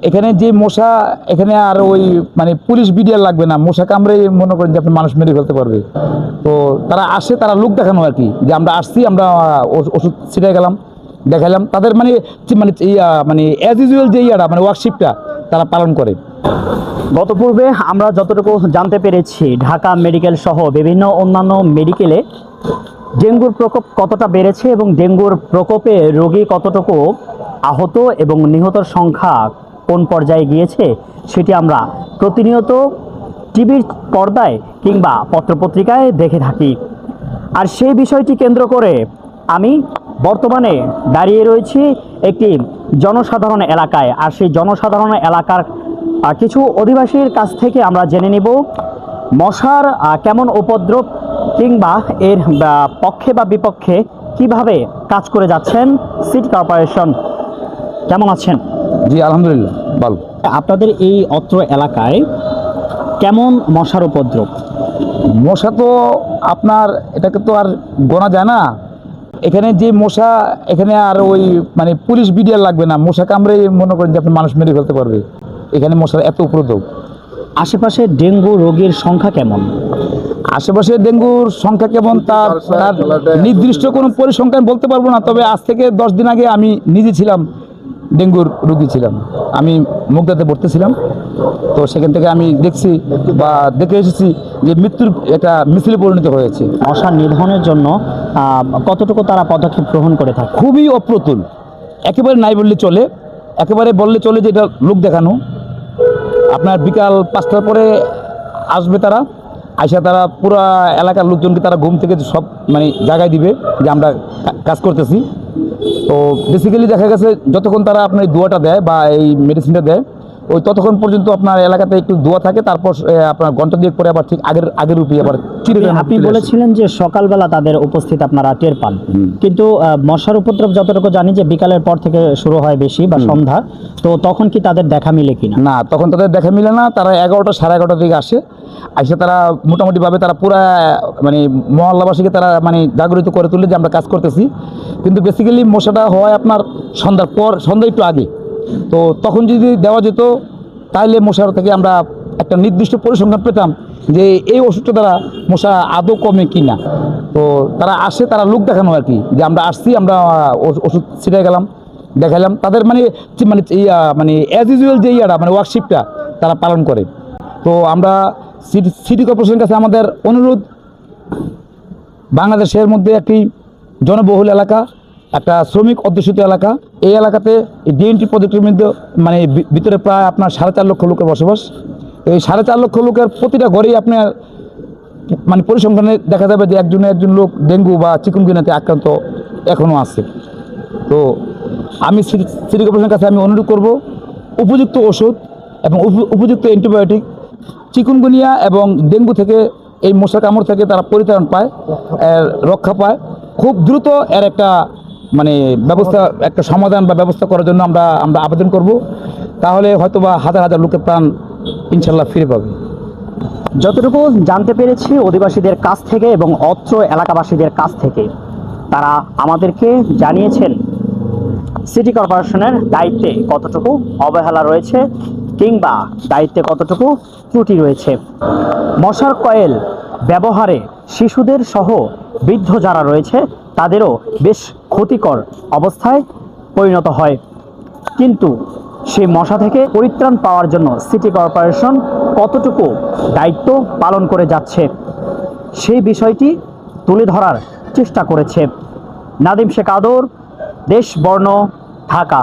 এখানে যে মশা, এখানে আর ওই মানে পুলিশ বিডিআর লাগবে না, মশা কামড়ে মনে করেন যে আপনি মানুষ মেরে ফেলতে পারবে। তো তারা আসে, তারা লোক দেখানো আর কি, যে আমরা আসছি, আমরা ওষুধ ছিটাই গেলাম, দেখাইলাম তাদের মানে মানে মানে অ্যাজ ইউজুয়াল যে মানে ওয়ার্কশিপটা তারা পালন করে। গত পূর্বে আমরা যতটুকু জানতে পেরেছি, ঢাকা মেডিকেল সহ বিভিন্ন অন্যান্য মেডিকেলে ডেঙ্গুর প্রকোপ কতটা বেড়েছে এবং ডেঙ্গুর প্রকোপে রোগী কতটুকু আহত এবং নিহতর সংখ্যা কোন পর্যায়ে গিয়েছে সেটি আমরা প্রতিনিয়ত টিভির পর্দায় কিংবা পত্রপত্রিকায় দেখে থাকি। আর সেই বিষয়টি কেন্দ্র করে আমি বর্তমানে দাঁড়িয়ে রয়েছি একটি জনসাধারণ এলাকায়। আর সেই জনসাধারণ এলাকার কিছু অধিবাসীর কাছ থেকে আমরা জেনে নিব মশার কেমন উপদ্রব কিংবা এর পক্ষে বা বিপক্ষে কিভাবে কাজ করে যাচ্ছেন সিটি কর্পোরেশন। কেমন আছেন? জি আলহামদুলিল্লাহ ভালো। আপনাদের এই অত্র এলাকায় কেমন মশার উপদ্রব? মশা তো আপনার এটাকে তো আর গোনা যায় না। এখানে যে মশা, এখানে আর ওই মানে পুলিশ বিডিআর লাগবে না, মশা কামড়ে মনে করেন যে আপনি মানুষ মেরে ফেলতে পারবে। এখানে মশার এত উপদ্রব। আশেপাশে ডেঙ্গু রোগীর সংখ্যা কেমন? আশেপাশে ডেঙ্গুর সংখ্যা কেমন তার তার নির্দিষ্ট কোনো পরিসংখ্যান বলতে পারবো না, তবে আজ থেকে 10 দিন আগে আমি নিজে ছিলাম ডেঙ্গুর রোগী ছিলাম। আমি মুগদাতে ভর্তি ছিলাম, তো সেখান থেকে আমি দেখছি বা দেখে এসেছি যে মৃত্যুর একটা মিছিলে পরিণত হয়েছে। মশা নিধনের জন্য কতটুকু তারা পদক্ষেপ গ্রহণ করে থাকে? খুবই অপ্রতুল, একেবারে নাই বললে চলে, একেবারে বললে চলে যে এটা লোক দেখানো। আপনার বিকাল 5টার পরে আসবে তারা, আইসা তারা পুরো এলাকার লোকজনকে তারা ঘুম থেকে সব মানে জায়গায় দিবে যে আমরা কাজ করতেছি। তো বেসিক্যালি দেখা গেছে যতক্ষণ তারা আপনার দোয়াটা দেয় বা এই মেডিসিনটা দেয়, ওই ততক্ষণ পর্যন্ত আপনার এলাকাতে একটু দোয়া থাকে, তারপর আপনার ঘন্টা দুয়েক পরে আবার ঠিক আগের রূপে আবার আপনি বলেছিলেন যে সকালবেলা তাদের উপস্থিত আপনারা টের পান, কিন্তু মশার উপদ্রব যতটুকু জানি যে বিকালের পর থেকে শুরু হয় বেশি বা সন্ধ্যা, তো তখন কি তাদের দেখা মিলে কিনা? না, তখন তাদের দেখা মিলে না। তারা 11টা সাড়ে 11টার দিকে আসে, তারা মোটামুটিভাবে তারা পুরা মানে মহল্লাবাসীকে তারা মানে জাগরিত করে তুলে যে আমরা কাজ করতেছি। কিন্তু বেসিক্যালি মশাটা হয় আপনার সন্ধ্যার পর, সন্ধ্যা একটু আগে। তো তখন যদি দেওয়া যেত তাহলে মশার থেকে আমরা একটা নির্দিষ্ট পরিসংখ্যান পেতাম যে এই ওষুধটা দ্বারা মশা আদৌ কমে কি না। তো তারা আসে, তারা লোক দেখানো আর কি, যে আমরা আসছি, আমরা ওষুধ ছিটাই গেলাম, দেখাইলাম তাদের মানে মানে মানে অ্যাজ ইউজুয়াল যে মানে ওয়ার্কশিপটা তারা পালন করে। তো আমরা সিটি কর্পোরেশনের কাছে আমাদের অনুরোধ, বাংলাদেশের মধ্যে একটি জনবহুল এলাকা, একটা শ্রমিক অধ্যুষিত এলাকা, এই এলাকাতে ডিএনটি প্রজেক্টের মধ্যে মানে ভিতরে প্রায় আপনার 4.5 লক্ষ লোকের বসবাস। এই 4.5 লক্ষ লোকের প্রতিটা ঘরেই আপনার মানে পরিসংখ্যানে দেখা যাবে যে একজন লোক ডেঙ্গু বা চিকুনগুনিয়াতে আক্রান্ত এখনও আছে। তো আমি সিটি কর্পোরেশনের কাছে আমি অনুরোধ করব, উপযুক্ত ওষুধ এবং উপযুক্ত অ্যান্টিবায়োটিক চিকুনগুনিয়া এবং ডেঙ্গু থেকে, এই মশা কামড় থেকে তারা পরিত্রাণ পায়, রক্ষা পায়। খুব দ্রুত এর একটা মানে ব্যবস্থা, একটা সমাধান বা ব্যবস্থা করার জন্য আমরা আবেদন করব। তাহলে হয়তোবা হাজার হাজার লোকের প্রাণ ইনশাল্লাহ ফিরে পাবে। যতটুকু জানতে পেরেছি অধিবাসীদের কাছ থেকে এবং অত্র এলাকাবাসীদের কাছ থেকে, তারা আমাদেরকে জানিয়েছেন সিটি কর্পোরেশনের দায়িত্বে কতটুকু অবহেলা রয়েছে কিংবা দায়িত্বে কতটুকু ত্রুটি রয়েছে। মশার কয়েল ব্যবহারে শিশুদের সহ বৃদ্ধ যারা রয়েছে তাদেরও বেশ ক্ষতিকর অবস্থায় পরিণত হয়। কিন্তু সেই মশা থেকে পরিত্রাণ পাওয়ার জন্য সিটি কর্পোরেশন কতটুকু দায়িত্ব পালন করে যাচ্ছে সেই বিষয়টি তুলে ধরার চেষ্টা করেছে। নাদিম শেখ আদর, দেশ বর্ণ, ঢাকা।